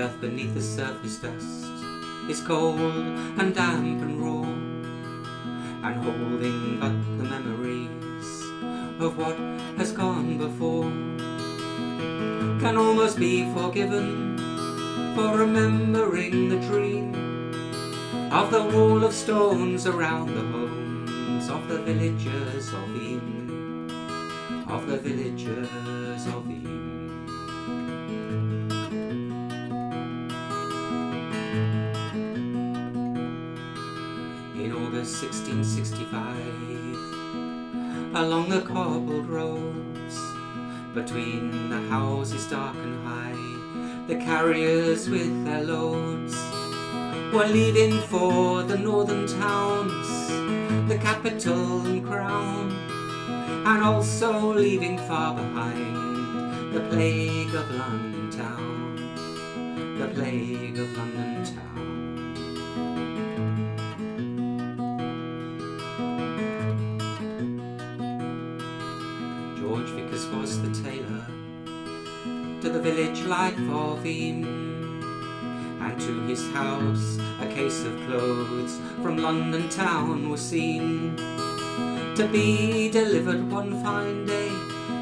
earth beneath the surface dust is cold and damp and raw, and holding but the memories of what has gone before, can almost be forgiven for remembering the dream of the wall of stones around the homes of the villagers of Eyam, of the villagers of Eyam. In August 1665, along the cobbled roads, between the houses dark and high, the carriers with their loads were leaving for the northern towns, the capital and crown, and also leaving far behind the plague of London town, the plague of London town. George Vickers was the tailor to the village life of Eyam, and to his house a case of clothes from London town was seen, to be delivered one fine day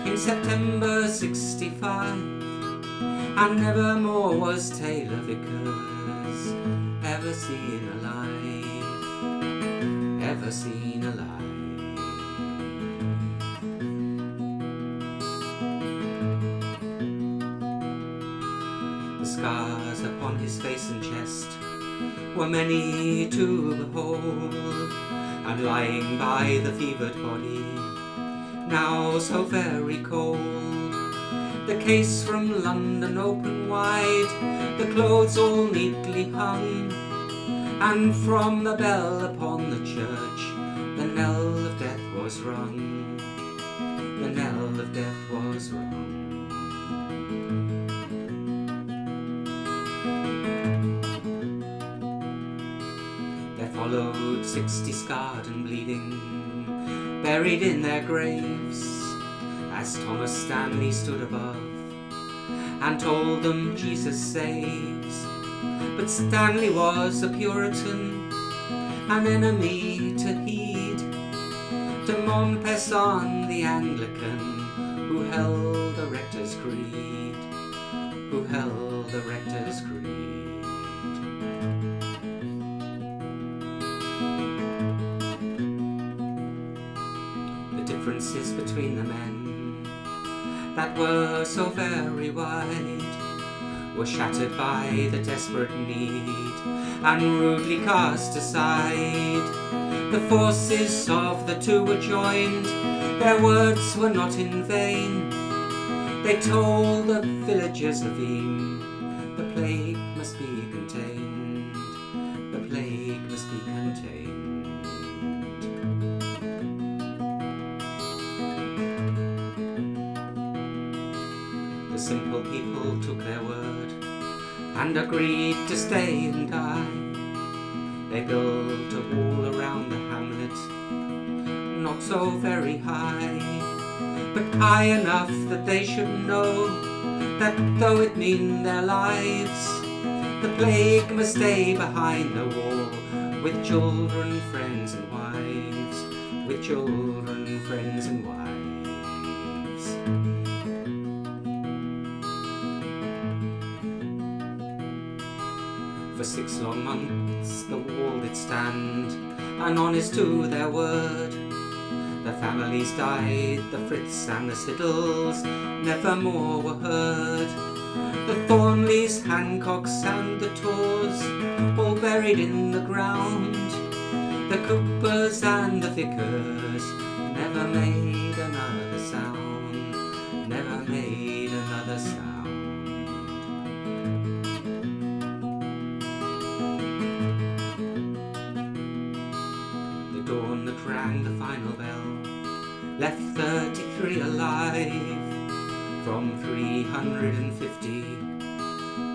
in September 65, and never more was Tailor Vickers ever seen alive, ever seen alive. The scars upon his face and chest were many to behold, and lying by the fevered body, now so very cold, the case from London open wide, the clothes all neatly hung, and from the bell upon the church the knell of death was rung, the knell of death was rung. Followed 60 scarred and bleeding, buried in their graves, as Thomas Stanley stood above and told them Jesus saves. But Stanley was a Puritan, an enemy to heed, to Montpesson the Anglican, who held the rector's creed, who held the rector's creed. Differences between the men that were so very wide were shattered by the desperate need and rudely cast aside. The forces of the two were joined, their words were not in vain. They told the villagers of Eyam the plague must be contained, the plague must be contained. The simple people took their word and agreed to stay and die. They built a wall around the hamlet, not so very high, but high enough that they should know that though it mean their lives, the plague must stay behind the wall, with children, friends and wives, with children, friends and wives. For 6 long months the wall did stand, and honest to their word, the families died, the Friths and the Siddles never more were heard. The Thornleys, Hancocks and the Tors, all buried in the ground. The Coopers and the Vickers never made another sound, never made another sound. Dawn that rang the final bell left 33 alive from 350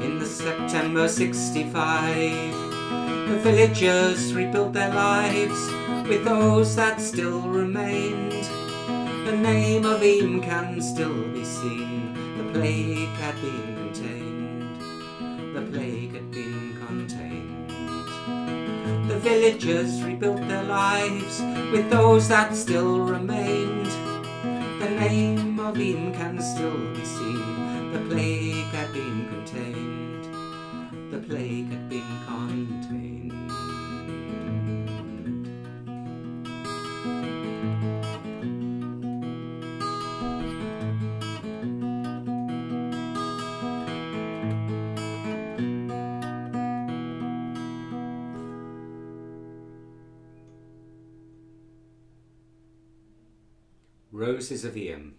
in the September 65. The villagers rebuilt their lives with those that still remained. The name of Eyam can still be seen, the plague had been contained, the plague villagers rebuilt their lives with those that still remained. The name of Eyam can still be seen. The plague had been contained. The plague had been contained. Roses of Eyam.